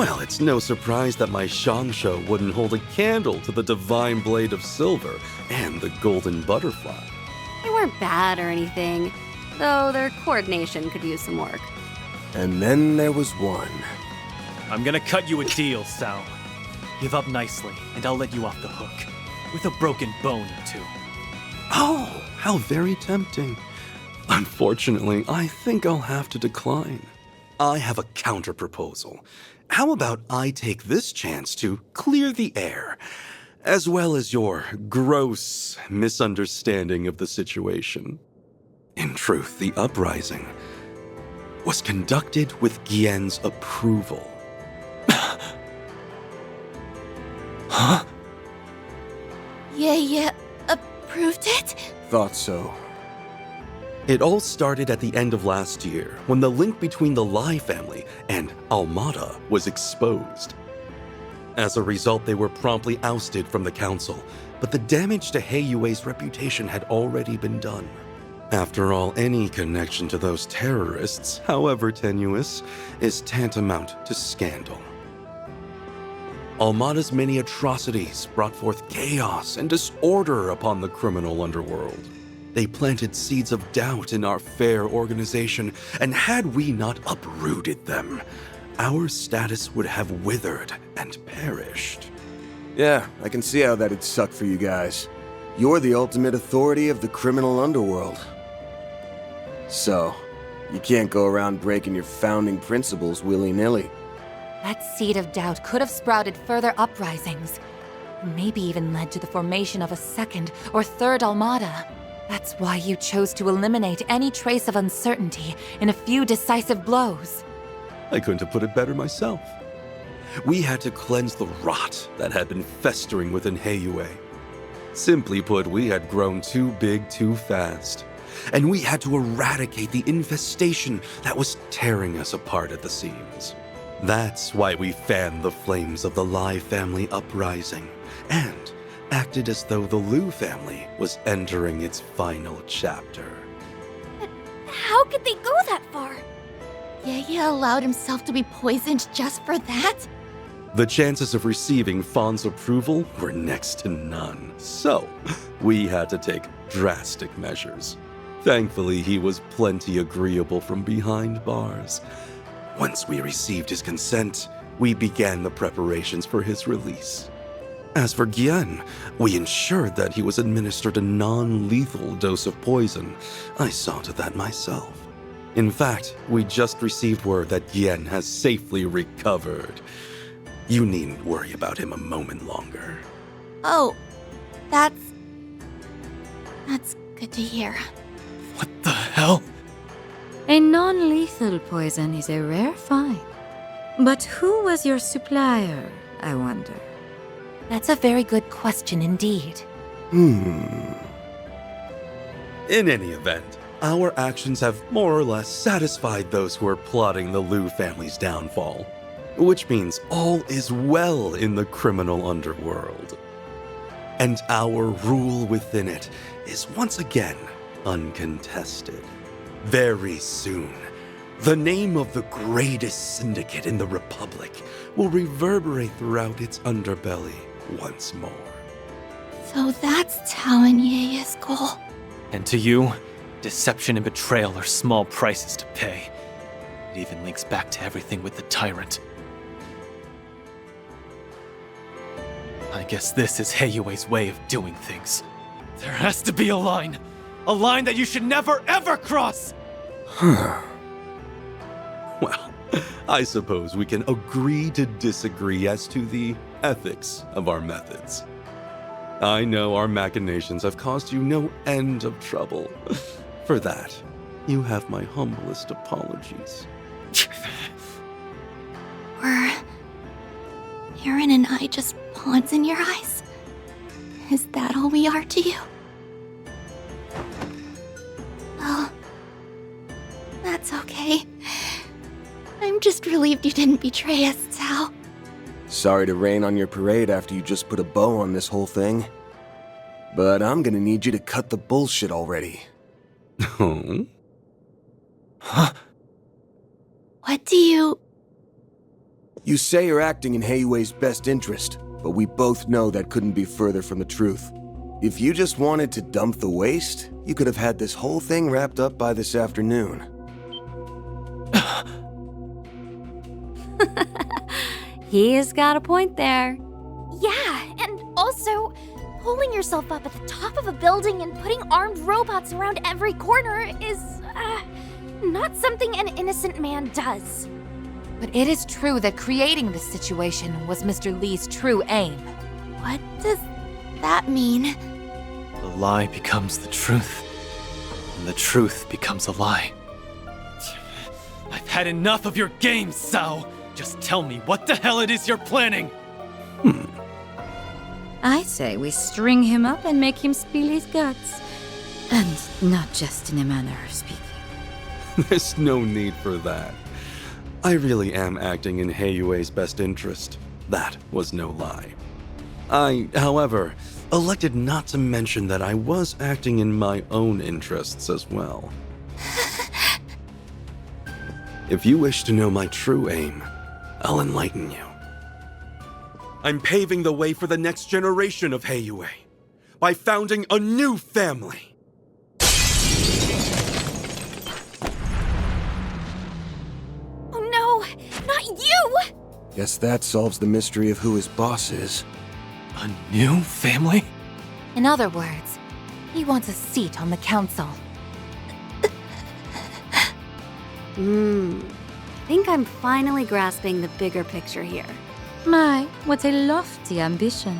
Well, it's no surprise that my Shangsho wouldn't hold a candle to the divine blade of silver and the golden butterfly. They weren't bad or anything, though their coordination could use some work. And then there was one. I'm gonna cut you a deal, Cao. Give up nicely, and I'll let you off the hook. With a broken bone or two. Oh, how very tempting. Unfortunately, I think I'll have to decline. I have a counter-proposal. How about I take this chance to clear the air, as well as your gross misunderstanding of the situation? In truth, the uprising was conducted with Gien's approval. Huh? Yeah, approved it? Thought so. It all started at the end of last year, when the link between the Lai family and Almada was exposed. As a result, they were promptly ousted from the council, but the damage to Heiyue's reputation had already been done. After all, any connection to those terrorists, however tenuous, is tantamount to scandal. Almada's many atrocities brought forth chaos and disorder upon the criminal underworld. They planted seeds of doubt in our fair organization, and had we not uprooted them, our status would have withered and perished. Yeah, I can see how that'd suck for you guys. You're the ultimate authority of the criminal underworld. So, you can't go around breaking your founding principles willy-nilly. That seed of doubt could have sprouted further uprisings. Maybe even led to the formation of a second or third Almada. That's why you chose to eliminate any trace of uncertainty in a few decisive blows. I couldn't have put it better myself. We had to cleanse the rot that had been festering within Heiyue. Simply put, we had grown too big too fast, and we had to eradicate the infestation that was tearing us apart at the seams. That's why we fanned the flames of the Lai family uprising, and acted as though the Liu family was entering its final chapter. But how could they go that far? Heiyue allowed himself to be poisoned just for that? The chances of receiving Fawn's approval were next to none, so we had to take drastic measures. Thankfully, he was plenty agreeable from behind bars. Once we received his consent, we began the preparations for his release. As for Gien, we ensured that he was administered a non-lethal dose of poison. I saw to that myself. In fact, we just received word that Gien has safely recovered. You needn't worry about him a moment longer. Oh, that's good to hear. What the hell? A non-lethal poison is a rare find. But who was your supplier, I wonder? That's a very good question indeed. In any event, our actions have more or less satisfied those who are plotting the Liu family's downfall, which means all is well in the criminal underworld. And our rule within it is once again uncontested. Very soon, the name of the greatest syndicate in the Republic will reverberate throughout its underbelly once more. So that's Cao and Yeye's goal. And to you, deception and betrayal are small prices to pay. It even links back to everything with the tyrant. I guess this is Heiyue's way of doing things. There has to be a line that you should never ever cross! Well, I suppose we can agree to disagree as to the ethics of our methods. I know our machinations have caused you no end of trouble. For that, you have my humblest apologies. Were Aaron and I just pawns in your eyes? Is that all we are to you? Well, that's okay. I'm just relieved you didn't betray us, Cao. Sorry to rain on your parade after you just put a bow on this whole thing. But I'm gonna need you to cut the bullshit already. Oh? What do you... You say you're acting in Heiyue's best interest, but we both know that couldn't be further from the truth. If you just wanted to dump the waste, you could have had this whole thing wrapped up by this afternoon. He's got a point there. Yeah, and also, pulling yourself up at the top of a building and putting armed robots around every corner is, not something an innocent man does. But it is true that creating this situation was Mr. Lee's true aim. What does that mean? The lie becomes the truth, and the truth becomes a lie. I've had enough of your games, Sao! Just tell me what the hell it is you're planning! I say we string him up and make him spill his guts. And not just in a manner of speaking. There's no need for that. I really am acting in Heiyue's best interest. That was no lie. I, however, elected not to mention that I was acting in my own interests as well. If you wish to know my true aim, I'll enlighten you. I'm paving the way for the next generation of Heiyue by founding a new family. Oh no, not you! Guess that solves the mystery of who his boss is. A new family? In other words, he wants a seat on the council. I think I'm finally grasping the bigger picture here. My, what a lofty ambition.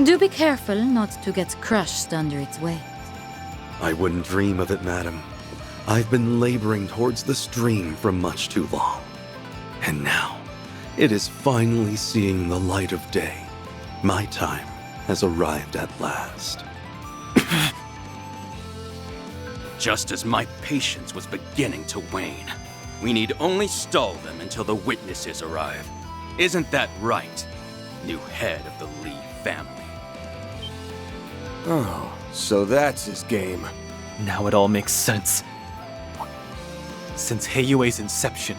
Do be careful not to get crushed under its weight. I wouldn't dream of it, madam. I've been laboring towards this dream for much too long. And now, it is finally seeing the light of day. My time has arrived at last. Just as my patience was beginning to wane, we need only stall them until the witnesses arrive. Isn't that right, new head of the Lee family? Oh, so that's his game. Now it all makes sense. Since Heiyue's inception,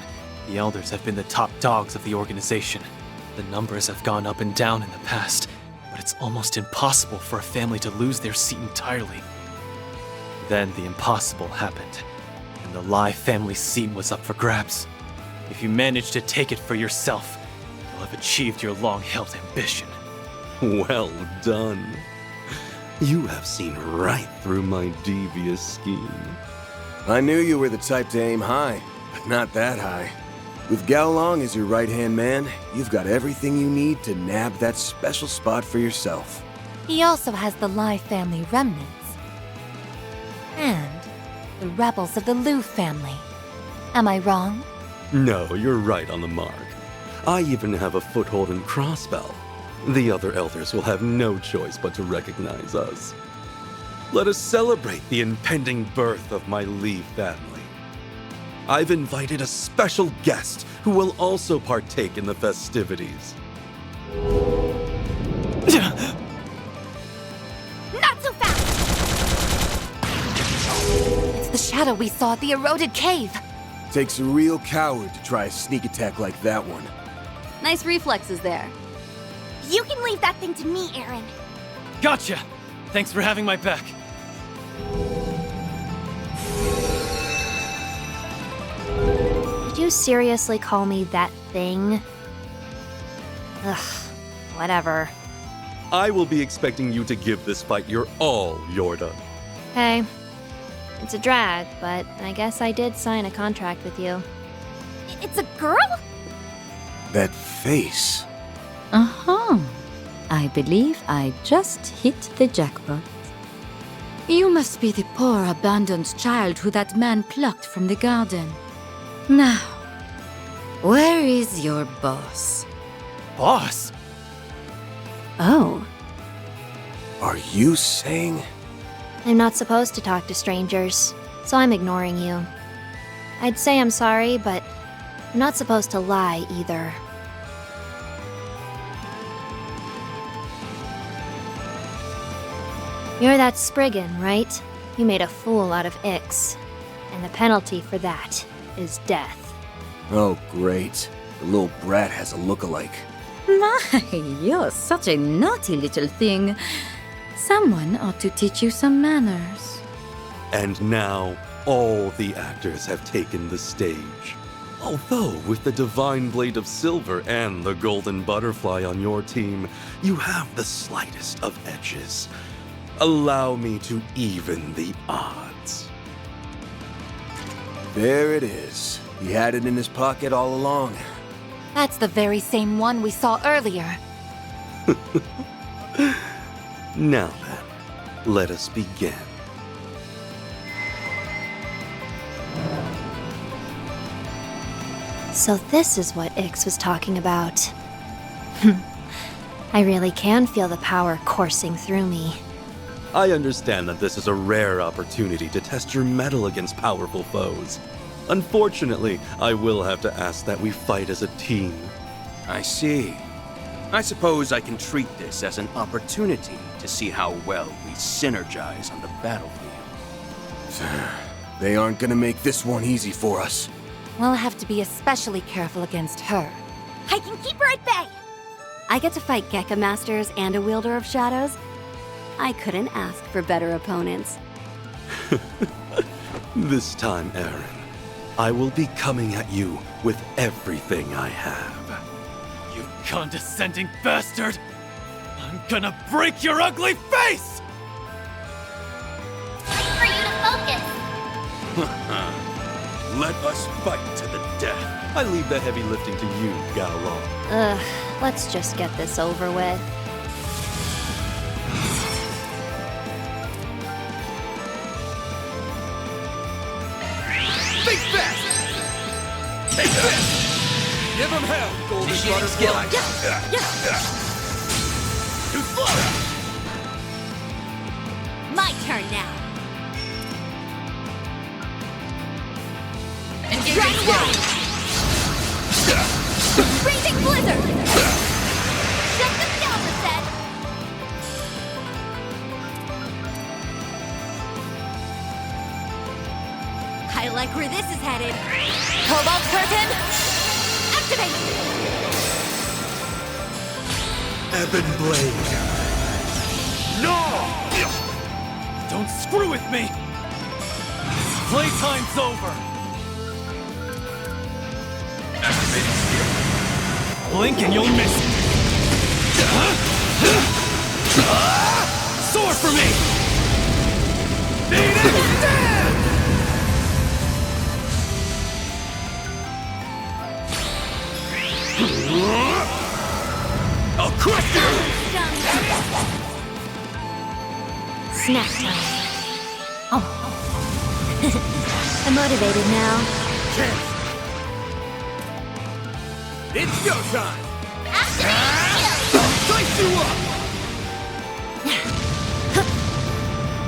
the Elders have been the top dogs of the organization. The numbers have gone up and down in the past, but it's almost impossible for a family to lose their seat entirely. Then the impossible happened, and the Lai family seat was up for grabs. If you manage to take it for yourself, you'll have achieved your long-held ambition. Well done. You have seen right through my devious scheme. I knew you were the type to aim high, but not that high. With Cao Long as your right-hand man, you've got everything you need to nab that special spot for yourself. He also has the Lai family remnants. And the rebels of the Liu family. Am I wrong? No, you're right on the mark. I even have a foothold in Crossbell. The other elders will have no choice but to recognize us. Let us celebrate the impending birth of my Lee family. I've invited a special guest who will also partake in the festivities. Not so fast! It's the shadow we saw at the eroded cave. Takes a real coward to try a sneak attack like that one. Nice reflexes there. You can leave that thing to me, Aaron. Gotcha! Thanks for having my back. Did you seriously call me that thing? Ugh, whatever. I will be expecting you to give this fight your all, Yorda. Hey, it's a drag, but I guess I did sign a contract with you. It's a girl? That face. Uh-huh. I believe I just hit the jackpot. You must be the poor abandoned child who that man plucked from the garden. Now, where is your boss? Boss? Oh. Are you saying? I'm not supposed to talk to strangers, so I'm ignoring you. I'd say I'm sorry, but I'm not supposed to lie either. You're that Spriggan, right? You made a fool out of Ix, and the penalty for that is death. Oh, great. The little brat has a look-alike. My, you're such a naughty little thing. Someone ought to teach you some manners. And now, all the actors have taken the stage. Although, with the Divine Blade of Silver and the Golden Butterfly on your team, you have the slightest of edges. Allow me to even the odds. There it is. He had it in his pocket all along. That's the very same one we saw earlier. Now then, let us begin. So this is what Ix was talking about. I really can feel the power coursing through me. I understand that this is a rare opportunity to test your mettle against powerful foes. Unfortunately, I will have to ask that we fight as a team. I see. I suppose I can treat this as an opportunity to see how well we synergize on the battlefield. They aren't gonna make this one easy for us. We'll have to be especially careful against her. I can keep her at bay! I get to fight Gekka Masters and a Wielder of Shadows. I couldn't ask for better opponents. This time, Aaron, I will be coming at you with everything I have. You condescending bastard! I'm gonna break your ugly face! For you to focus! Let us fight to the death. I leave the heavy lifting to you, Cao Lee. Ugh, let's just get this over with. Think fast! Take this! Give him hell, Golden Butterfly! Too slow! My turn now. Dragon Wide! Raging Blizzard! Shut them down, Lisette! I like where this is headed. Cobalt Curtain! Activate! Ebon Blade! No! Don't screw with me! Playtime's over! Activating skill. Blink and you'll miss it! Sword for me! Beat it down! I'll crush you! Snack time. Oh. I'm motivated now. Chance. It's go time! Slice you up!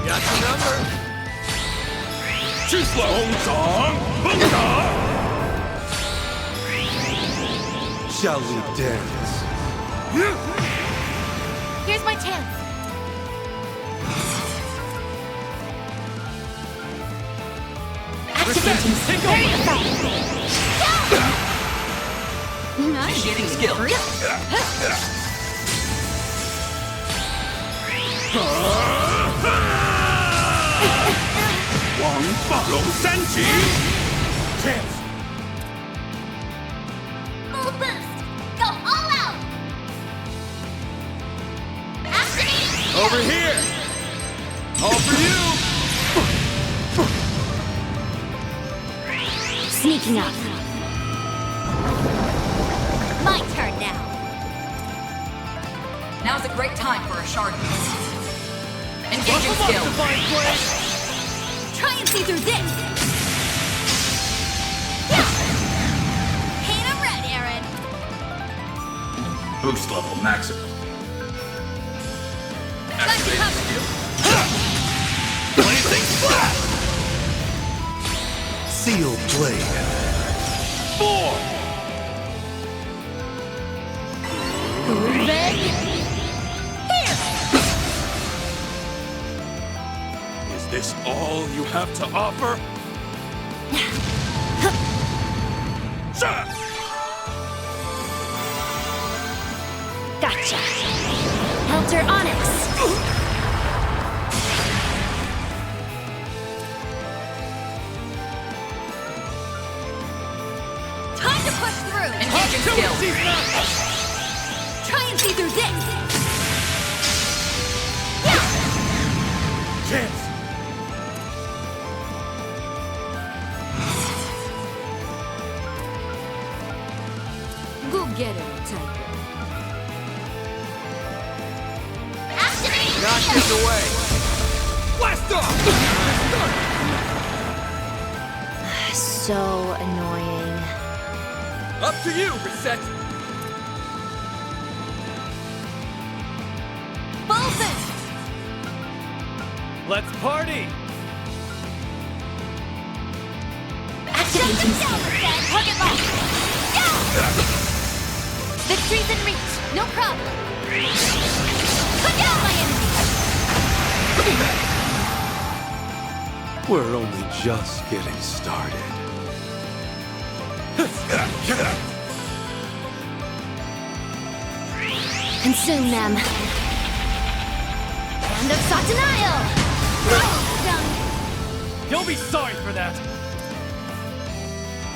Got your number! Too slow! Shall we dance? Here's my chance! Activating Initiating skill. One follow Senji! Chance! Full boost! Go all out! Activating! Over here! All for you! Sneaking up. My turn now. Now's a great time for a shard. Engaging skill. Try and see through this. Ain't a red, Aaron. Boost level maximum. Activating skill. Blazing Flash! Seal blade. 4! Is this all you have to offer? Gotcha. Helter Onyx. Time to push through. Engaging skill. Try and see through this. Chance! Go get him, Tiger. Not getting away! Blast off! So annoying. Up to you, Reset! Full boost. Let's party! Activating skill. Target locked. Victory's in reach. No problem. Put down my enemy. We're only just getting started. Consume them. Hand of Satanile. You'll be sorry for that!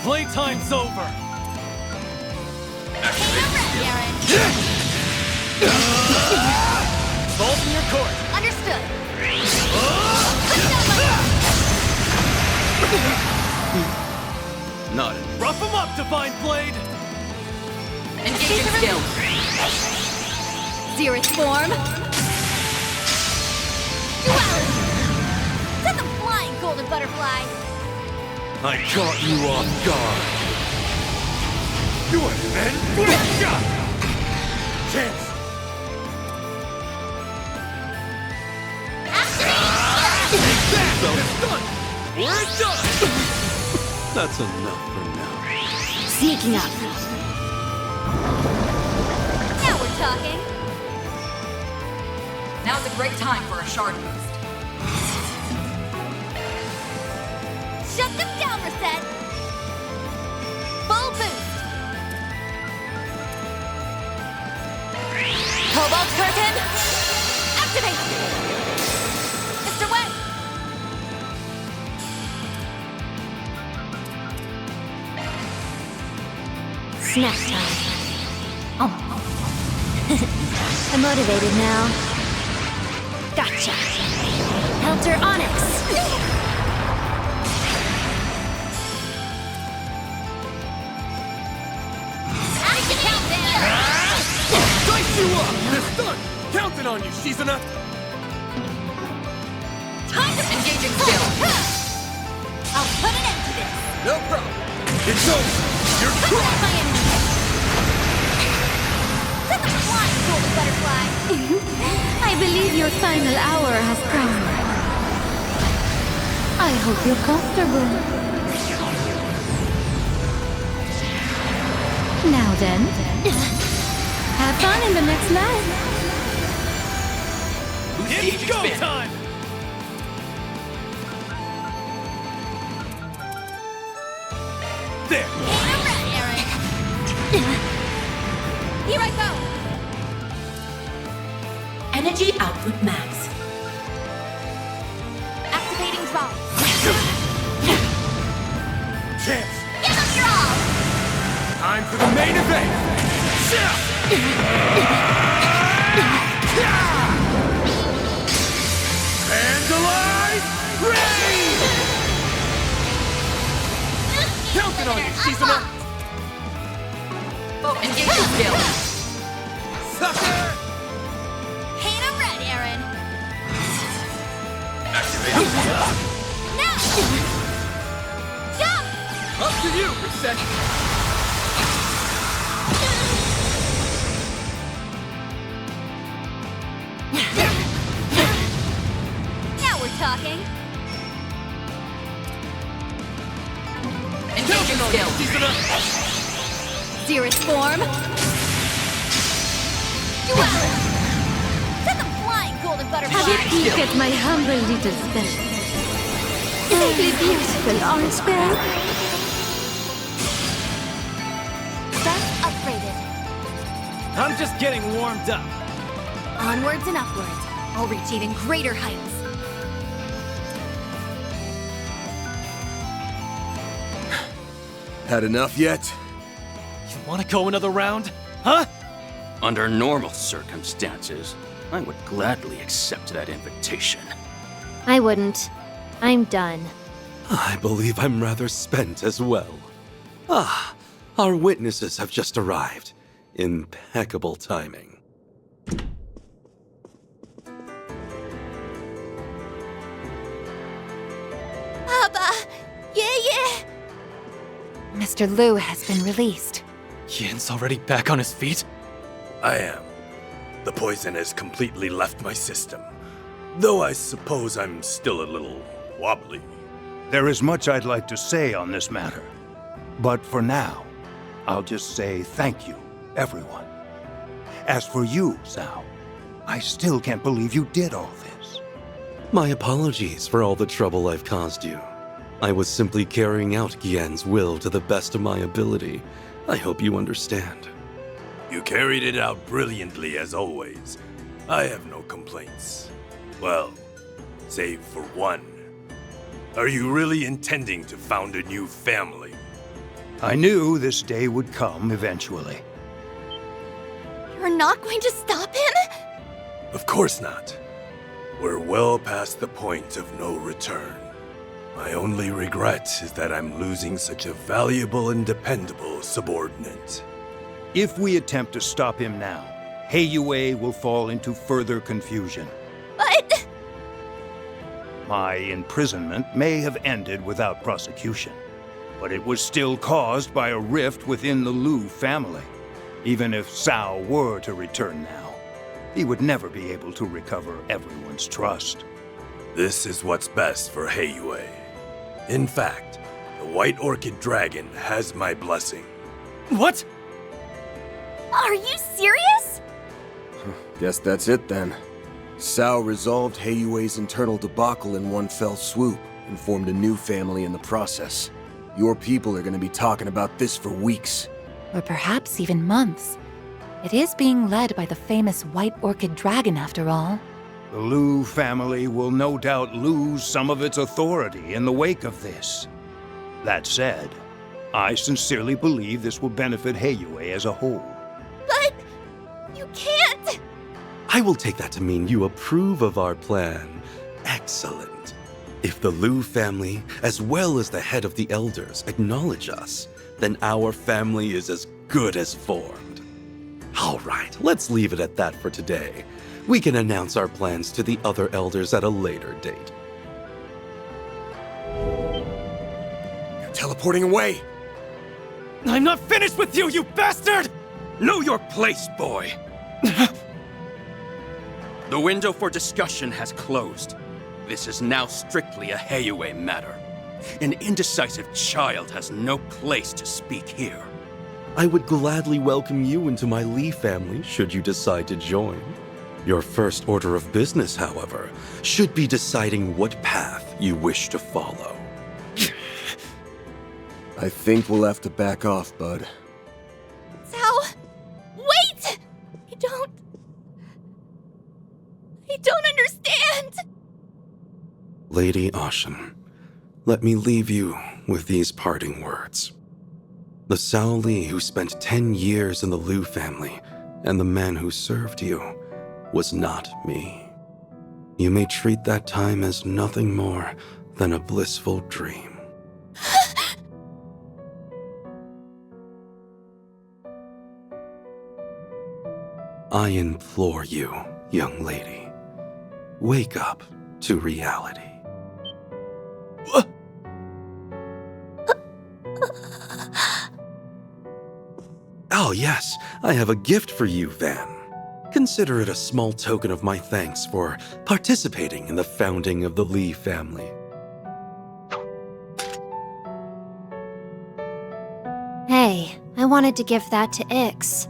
Playtime's over! Ball's in your court! Understood. Not in Rough him up, Divine Blade! Engaging skill. Zeroth form. Duality. Set the flying golden butterfly. I caught you off guard. Do it, man! Chance! It's done! We're done! That's enough for now. Sneaking up. Now we're talking. Now's a great time for a shard boost. Shut them down, Reset. Full boost. Cobalt curtain. Activate. Mr. Wang. Snack time. Oh. I'm motivated now. Gotcha. Helter Onyx. Dice you up! It's done! Counting on you, Shizuna! Time to Engaging skill. I'll put an end to this. No problem! It's over! You're Put down my enemy. Set the flying golden butterfly. I believe your final hour has come. I hope you're comfortable. Now then, have fun in the next life. It's go time! there! Here I go. Energy output max. Activating draw. Chance! Give them your all. Time for the main event! Vandalize! Rain! Counting on you, Shizuna! Engaging skill. Sucker! Hate 'em red, Aaron. Activate! Now. Jump. Up to you, Reset! Now we're talking. Engaging skill. Zeroth form. Duality. Set the flying golden butterfly. Have a peek at my humble little special. Simply beautiful, aren't they? Stats upgraded. I'm just getting warmed up. Onwards and upwards. I'll reach even greater heights. Had enough yet? You wanna go another round? Huh? Under normal circumstances, I would gladly accept that invitation. I wouldn't. I'm done. I believe I'm rather spent as well. Ah, our witnesses have just arrived. Impeccable timing. Abba! Yeah! Mr. Liu has been released. Yin's already back on his feet? I am. The poison has completely left my system. Though I suppose I'm still a little wobbly. There is much I'd like to say on this matter. But for now, I'll just say thank you, everyone. As for you, Cao, I still can't believe you did all this. My apologies for all the trouble I've caused you. I was simply carrying out Gien's will to the best of my ability. I hope you understand. You carried it out brilliantly as always. I have no complaints. Well, save for one. Are you really intending to found a new family? I knew this day would come eventually. You're not going to stop him? Of course not. We're well past the point of no return. My only regret is that I'm losing such a valuable and dependable subordinate. If we attempt to stop him now, Heiyue will fall into further confusion. But... My imprisonment may have ended without prosecution, but it was still caused by a rift within the Liu family. Even if Cao were to return now, he would never be able to recover everyone's trust. This is what's best for Heiyue. In fact, the White Orchid Dragon has my blessing. What? Are you serious? Guess that's it then. Cao resolved Heiyue's internal debacle in one fell swoop and formed a new family in the process. Your people are going to be talking about this for weeks. Or perhaps even months. It is being led by the famous White Orchid Dragon, after all. The Liu family will no doubt lose some of its authority in the wake of this. That said, I sincerely believe this will benefit Heiyue as a whole. But... you can't! I will take that to mean you approve of our plan. Excellent. If the Liu family, as well as the head of the elders, acknowledge us, then our family is as good as formed. All right, let's leave it at that for today. We can announce our plans to the other elders at a later date. You're teleporting away! I'm not finished with you, you bastard! Know your place, boy! The window for discussion has closed. This is now strictly a Heiyue matter. An indecisive child has no place to speak here. I would gladly welcome you into my Lee family should you decide to join. Your first order of business, however, should be deciding what path you wish to follow. I think we'll have to back off, bud. Cao! Wait! I don't understand! Lady Ashen, let me leave you with these parting words. The Cao Lee who spent 10 years in the Liu family and the man who served you was not me. You may treat that time as nothing more than a blissful dream. I implore you, young lady, wake up to reality. Oh yes, I have a gift for you, Van. Consider it a small token of my thanks for participating in the founding of the Lee family. Hey, I wanted to give that to Ix.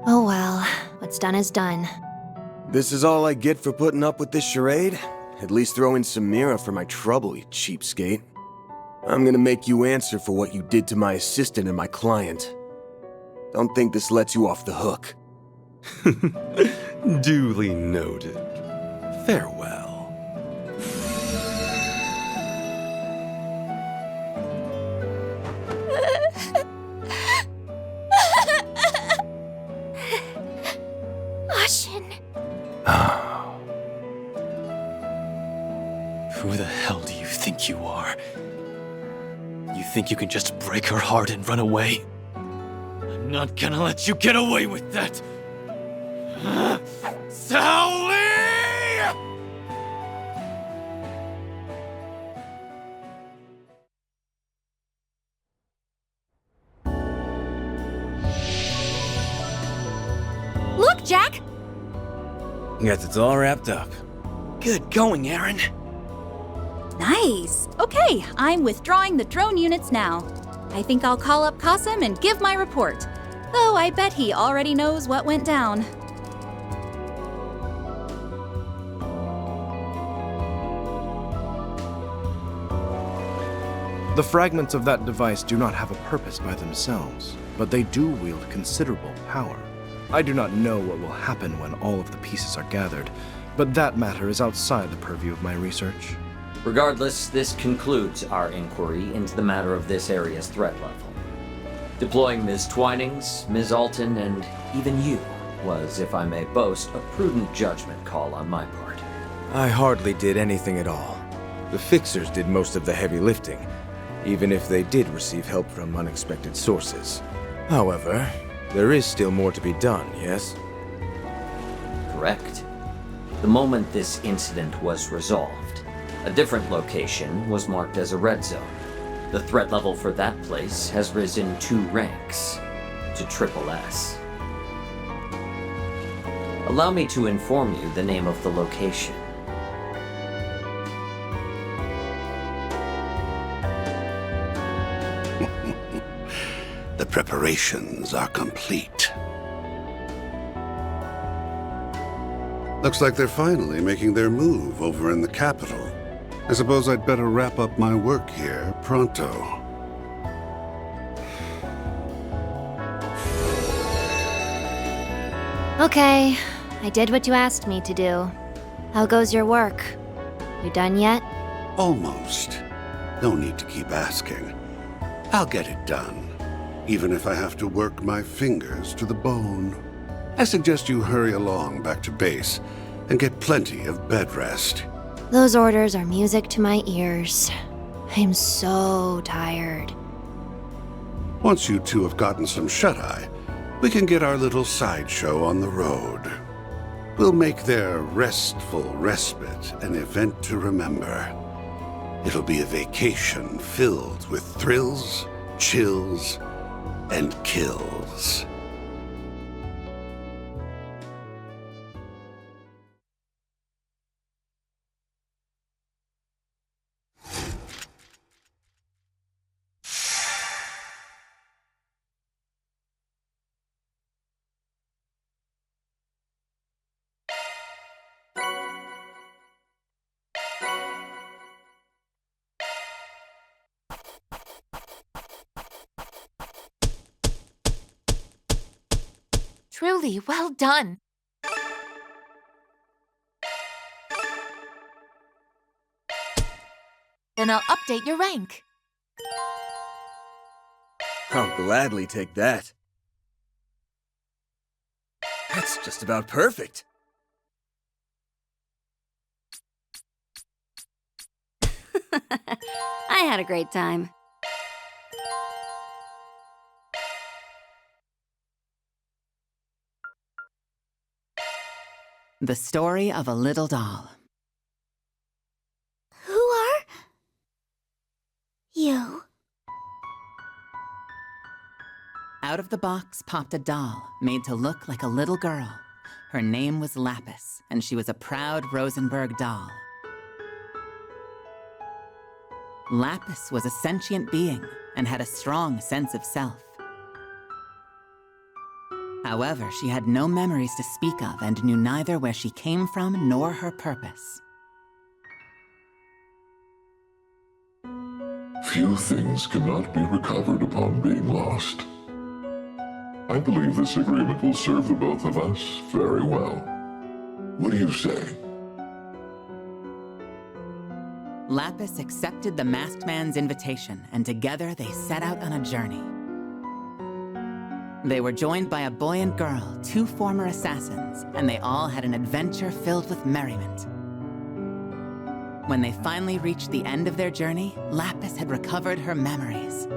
Oh well, what's done is done. This is all I get for putting up with this charade? At least throw in some Mira for my trouble, you cheapskate. I'm gonna make you answer for what you did to my assistant and my client. Don't think this lets you off the hook. Duly noted. Farewell. Ashin. Who the hell do you think you are? You think you can just break her heart and run away? I'm not gonna let you get away with that! Cao Lee! Look, Jack! Guess it's all wrapped up. Good going, Aaron. Nice. Okay, I'm withdrawing the drone units now. I think I'll call up Qasim and give my report. Though I bet he already knows what went down. The fragments of that device do not have a purpose by themselves, but they do wield considerable power. I do not know what will happen when all of the pieces are gathered, but that matter is outside the purview of my research. Regardless, this concludes our inquiry into the matter of this area's threat level. Deploying Ms. Twinings, Ms. Alton, and even you was, if I may boast, a prudent judgment call on my part. I hardly did anything at all. The fixers did most of the heavy lifting, even if they did receive help from unexpected sources. However, there is still more to be done, yes? Correct. The moment this incident was resolved, a different location was marked as a red zone. The threat level for that place has risen 2 ranks to PsS. Allow me to inform you the name of the location. The preparations are complete. Looks like they're finally making their move over in the capital. I suppose I'd better wrap up my work here pronto. Okay, I did what you asked me to do. How goes your work? You done yet? Almost. No need to keep asking. I'll get it done, even if I have to work my fingers to the bone. I suggest you hurry along back to base and get plenty of bed rest. Those orders are music to my ears. I'm so tired. Once you two have gotten some shut-eye, we can get our little sideshow on the road. We'll make their restful respite an event to remember. It'll be a vacation filled with thrills, chills, and kills. Truly, well done. Then I'll update your rank. I'll gladly take that. That's just about perfect. I had a great time. The story of a little doll. Who are you? Out of the box popped a doll made to look like a little girl. Her name was Lapis, and she was a proud Rosenberg doll. Lapis was a sentient being and had a strong sense of self. However, she had no memories to speak of and knew neither where she came from nor her purpose. Few things cannot be recovered upon being lost. I believe this agreement will serve the both of us very well. What do you say? Lapis accepted the masked man's invitation, and together they set out on a journey. They were joined by a boy and girl, 2 former assassins, and they all had an adventure filled with merriment. When they finally reached the end of their journey, Lapis had recovered her memories.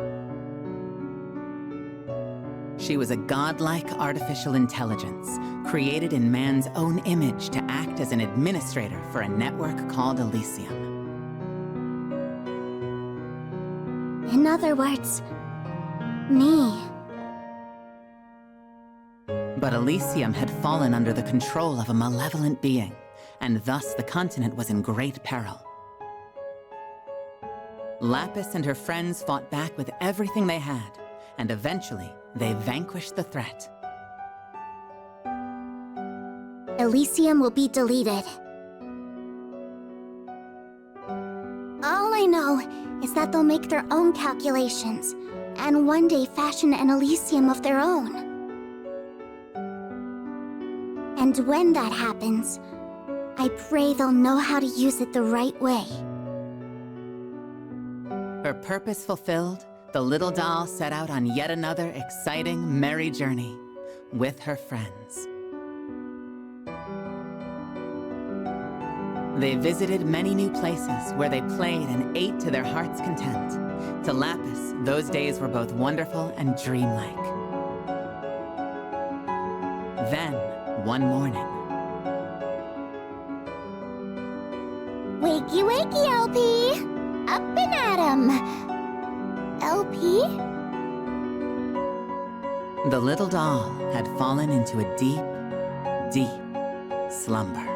She was a godlike artificial intelligence, created in man's own image to act as an administrator for a network called Elysium. In other words, me. But Elysium had fallen under the control of a malevolent being, and thus the continent was in great peril. Lapis and her friends fought back with everything they had, and eventually they vanquished the threat. Elysium will be deleted. All I know is that they'll make their own calculations, and one day fashion an Elysium of their own. And when that happens, I pray they'll know how to use it the right way. Her purpose fulfilled, the little doll set out on yet another exciting, merry journey with her friends. They visited many new places where they played and ate to their heart's content. To Lapis, those days were both wonderful and dreamlike. Then, one morning... Wakey, wakey, LP! Up and at 'em! LP? The little doll had fallen into a deep, deep slumber.